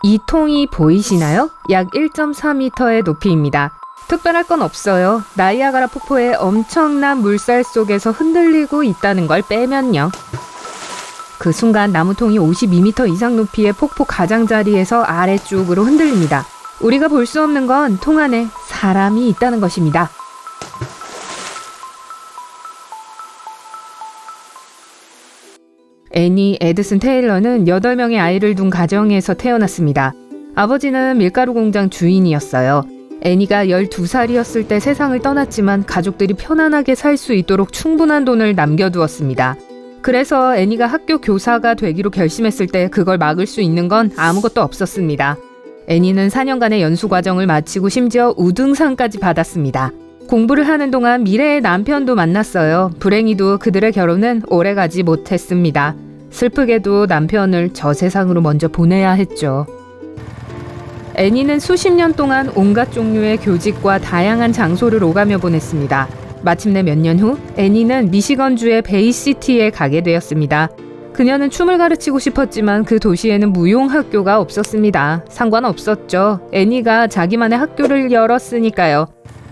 이 통이 보이시나요? 약 1.4m의 높이입니다. 특별할 건 없어요. 나이아가라 폭포의 엄청난 물살 속에서 흔들리고 있다는 걸 빼면요. 그 순간 나무통이 52m 이상 높이의 폭포 가장자리에서 아래쪽으로 흔들립니다. 우리가 볼 수 없는 건 통 안에 사람이 있다는 것입니다. 애니 에드슨 테일러는 8명의 아이를 둔 가정에서 태어났습니다. 아버지는 밀가루 공장 주인이었어요. 애니가 12살이었을 때 세상을 떠났지만 가족들이 편안하게 살 수 있도록 충분한 돈을 남겨두었습니다. 그래서 애니가 학교 교사가 되기로 결심했을 때 그걸 막을 수 있는 건 아무것도 없었습니다. 애니는 4년간의 연수 과정을 마치고 심지어 우등상까지 받았습니다. 공부를 하는 동안 미래의 남편도 만났어요. 불행히도 그들의 결혼은 오래가지 못했습니다. 슬프게도 남편을 저 세상으로 먼저 보내야 했죠. 애니는 수십 년 동안 온갖 종류의 교직과 다양한 장소를 오가며 보냈습니다. 마침내 몇 년 후 애니는 미시건주의 베이시티에 가게 되었습니다. 그녀는 춤을 가르치고 싶었지만 그 도시에는 무용학교가 없었습니다. 상관없었죠. 애니가 자기만의 학교를 열었으니까요.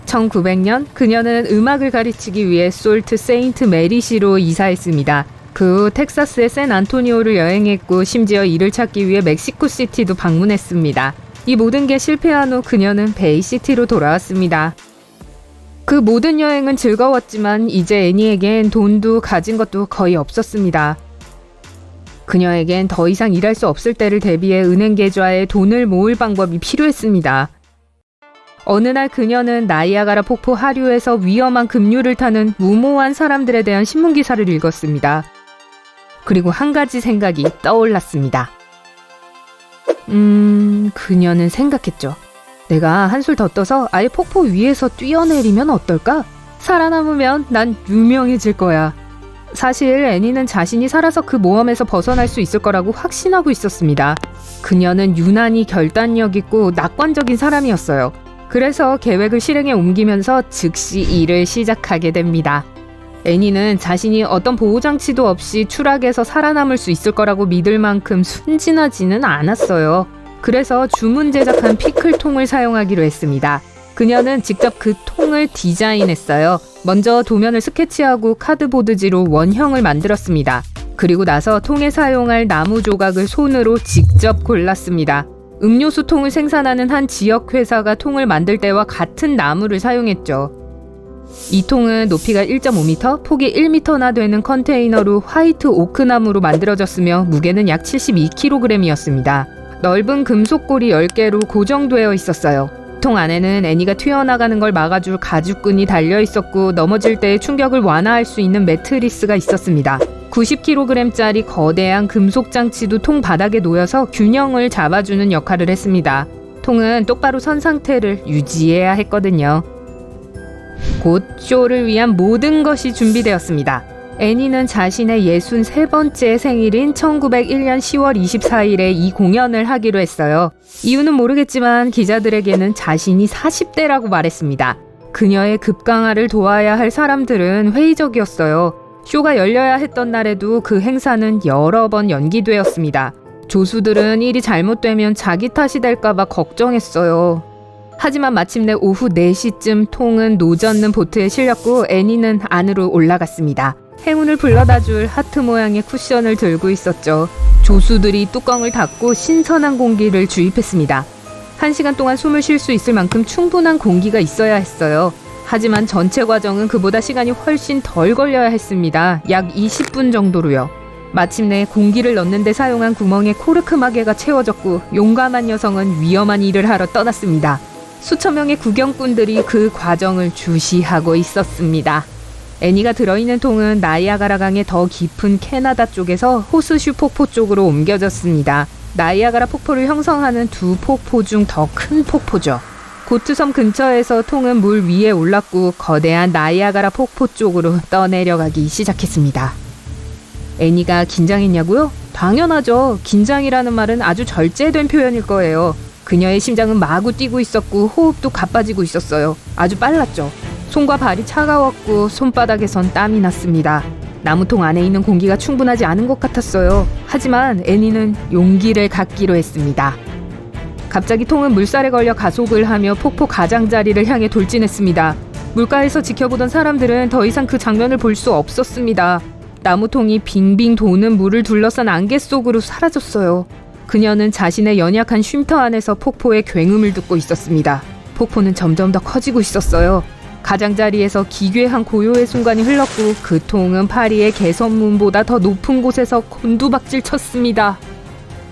1900년 그녀는 음악을 가르치기 위해 솔트 세인트 메리시로 이사했습니다. 그 후 텍사스의 샌 안토니오를 여행했고 심지어 일을 찾기 위해 멕시코 시티도 방문했습니다. 이 모든 게 실패한 후 그녀는 베이시티로 돌아왔습니다. 그 모든 여행은 즐거웠지만 이제 애니에겐 돈도 가진 것도 거의 없었습니다. 그녀에겐 더 이상 일할 수 없을 때를 대비해 은행 계좌에 돈을 모을 방법이 필요했습니다. 어느 날 그녀는 나이아가라 폭포 하류에서 위험한 급류를 타는 무모한 사람들에 대한 신문기사를 읽었습니다. 그리고 한 가지 생각이 떠올랐습니다. 그녀는 생각했죠. 내가 한술 더 떠서 아예 폭포 위에서 뛰어내리면 어떨까? 살아남으면 난 유명해질 거야. 사실 애니는 자신이 살아서 그 모험에서 벗어날 수 있을 거라고 확신하고 있었습니다. 그녀는 유난히 결단력 있고 낙관적인 사람이었어요. 그래서 계획을 실행에 옮기면서 즉시 일을 시작하게 됩니다. 애니는 자신이 어떤 보호장치도 없이 추락에서 살아남을 수 있을 거라고 믿을 만큼 순진하지는 않았어요. 그래서 주문 제작한 피클통을 사용하기로 했습니다. 그녀는 직접 그 통을 디자인했어요. 먼저 도면을 스케치하고 카드보드지로 원형을 만들었습니다. 그리고 나서 통에 사용할 나무 조각을 손으로 직접 골랐습니다. 음료수 통을 생산하는 한 지역 회사가 통을 만들 때와 같은 나무를 사용했죠. 이 통은 높이가 1.5m, 폭이 1m나 되는 컨테이너로 화이트 오크 나무로 만들어졌으며 무게는 약 72kg이었습니다. 넓은 금속골이 10개로 고정되어 있었어요. 통 안에는 애니가 튀어나가는 걸 막아줄 가죽끈이 달려있었고 넘어질 때의 충격을 완화할 수 있는 매트리스가 있었습니다. 90kg짜리 거대한 금속 장치도 통 바닥에 놓여서 균형을 잡아주는 역할을 했습니다. 통은 똑바로 선 상태를 유지해야 했거든요. 곧 쇼를 위한 모든 것이 준비되었습니다. 애니는 자신의 63번째 생일인 1901년 10월 24일에 이 공연을 하기로 했어요. 이유는 모르겠지만 기자들에게는 자신이 40대라고 말했습니다. 그녀의 급강하를 도와야 할 사람들은 회의적이었어요. 쇼가 열려야 했던 날에도 그 행사는 여러 번 연기되었습니다. 조수들은 일이 잘못되면 자기 탓이 될까봐 걱정했어요. 하지만 마침내 오후 4시쯤 통은 노젓는 보트에 실렸고 애니는 안으로 올라갔습니다. 행운을 불러다줄 하트 모양의 쿠션을 들고 있었죠. 조수들이 뚜껑을 닫고 신선한 공기를 주입했습니다. 1시간 동안 숨을 쉴 수 있을 만큼 충분한 공기가 있어야 했어요. 하지만 전체 과정은 그보다 시간이 훨씬 덜 걸려야 했습니다. 약 20분 정도로요. 마침내 공기를 넣는 데 사용한 구멍에 코르크 마개가 채워졌고 용감한 여성은 위험한 일을 하러 떠났습니다. 수천 명의 구경꾼들이 그 과정을 주시하고 있었습니다. 애니가 들어있는 통은 나이아가라 강의 더 깊은 캐나다 쪽에서 호스슈 폭포 쪽으로 옮겨졌습니다. 나이아가라 폭포를 형성하는 두 폭포 중 더 큰 폭포죠. 고트섬 근처에서 통은 물 위에 올랐고 거대한 나이아가라 폭포 쪽으로 떠내려가기 시작했습니다. 애니가 긴장했냐고요? 당연하죠. 긴장이라는 말은 아주 절제된 표현일 거예요. 그녀의 심장은 마구 뛰고 있었고 호흡도 가빠지고 있었어요. 아주 빨랐죠. 손과 발이 차가웠고 손바닥에선 땀이 났습니다. 나무통 안에 있는 공기가 충분하지 않은 것 같았어요. 하지만 애니는 용기를 갖기로 했습니다. 갑자기 통은 물살에 걸려 가속을 하며 폭포 가장자리를 향해 돌진했습니다. 물가에서 지켜보던 사람들은 더 이상 그 장면을 볼 수 없었습니다. 나무통이 빙빙 도는 물을 둘러싼 안개 속으로 사라졌어요. 그녀는 자신의 연약한 쉼터 안에서 폭포의 굉음을 듣고 있었습니다. 폭포는 점점 더 커지고 있었어요. 가장자리에서 기괴한 고요의 순간이 흘렀고 그 통은 파리의 개선문보다 더 높은 곳에서 곤두박질 쳤습니다.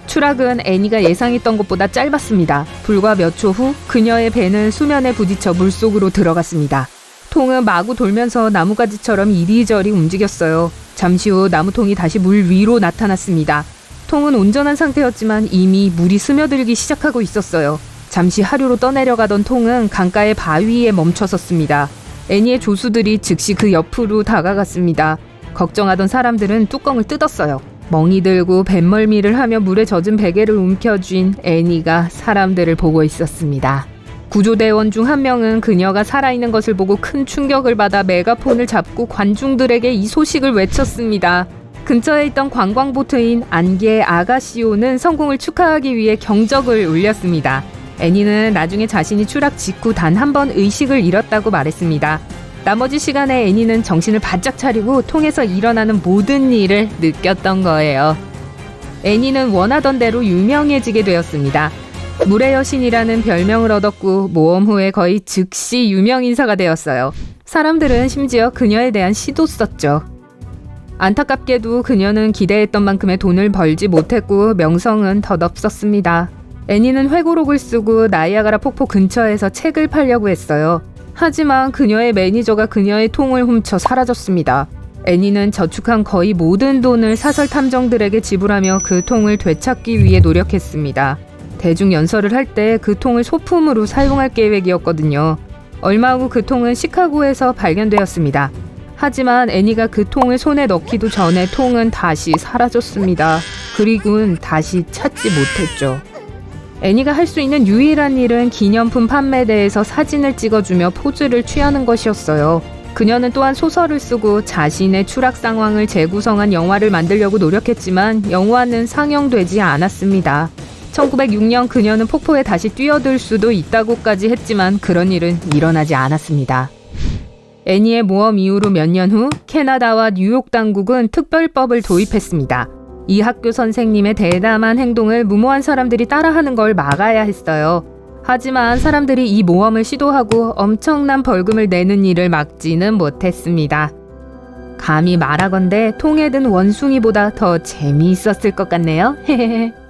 추락은 애니가 예상했던 것보다 짧았습니다. 불과 몇 초 후 그녀의 배는 수면에 부딪혀 물속으로 들어갔습니다. 통은 마구 돌면서 나무가지처럼 이리저리 움직였어요. 잠시 후 나무통이 다시 물 위로 나타났습니다. 통은 온전한 상태였지만 이미 물이 스며들기 시작하고 있었어요. 잠시 하류로 떠내려가던 통은 강가의 바위에 멈춰섰습니다. 애니의 조수들이 즉시 그 옆으로 다가갔습니다. 걱정하던 사람들은 뚜껑을 뜯었어요. 멍이 들고 뱃멀미를 하며 물에 젖은 베개를 움켜쥔 애니가 사람들을 보고 있었습니다. 구조대원 중 한 명은 그녀가 살아있는 것을 보고 큰 충격을 받아 메가폰을 잡고 관중들에게 이 소식을 외쳤습니다. 근처에 있던 관광보트인 안개 아가시오는 성공을 축하하기 위해 경적을 울렸습니다. 애니는 나중에 자신이 추락 직후 단 한 번 의식을 잃었다고 말했습니다. 나머지 시간에 애니는 정신을 바짝 차리고 통에서 일어나는 모든 일을 느꼈던 거예요. 애니는 원하던 대로 유명해지게 되었습니다. 물의 여신이라는 별명을 얻었고 모험 후에 거의 즉시 유명인사가 되었어요. 사람들은 심지어 그녀에 대한 시도 썼죠. 안타깝게도 그녀는 기대했던 만큼의 돈을 벌지 못했고 명성은 덧없었습니다. 애니는 회고록을 쓰고 나이아가라 폭포 근처에서 책을 팔려고 했어요. 하지만 그녀의 매니저가 그녀의 통을 훔쳐 사라졌습니다. 애니는 저축한 거의 모든 돈을 사설 탐정들에게 지불하며 그 통을 되찾기 위해 노력했습니다. 대중 연설을 할 때 그 통을 소품으로 사용할 계획이었거든요. 얼마 후 그 통은 시카고에서 발견되었습니다. 하지만 애니가 그 통을 손에 넣기도 전에 통은 다시 사라졌습니다. 그리고는 다시 찾지 못했죠. 애니가 할 수 있는 유일한 일은 기념품 판매대에서 사진을 찍어주며 포즈를 취하는 것이었어요. 그녀는 또한 소설을 쓰고 자신의 추락 상황을 재구성한 영화를 만들려고 노력했지만 영화는 상영되지 않았습니다. 1906년 그녀는 폭포에 다시 뛰어들 수도 있다고까지 했지만 그런 일은 일어나지 않았습니다. 애니의 모험 이후로 몇 년 후 캐나다와 뉴욕 당국은 특별법을 도입했습니다. 이 학교 선생님의 대담한 행동을 무모한 사람들이 따라하는 걸 막아야 했어요. 하지만 사람들이 이 모험을 시도하고 엄청난 벌금을 내는 일을 막지는 못했습니다. 감히 말하건대 통에 든 원숭이보다 더 재미있었을 것 같네요. 헤헤헤.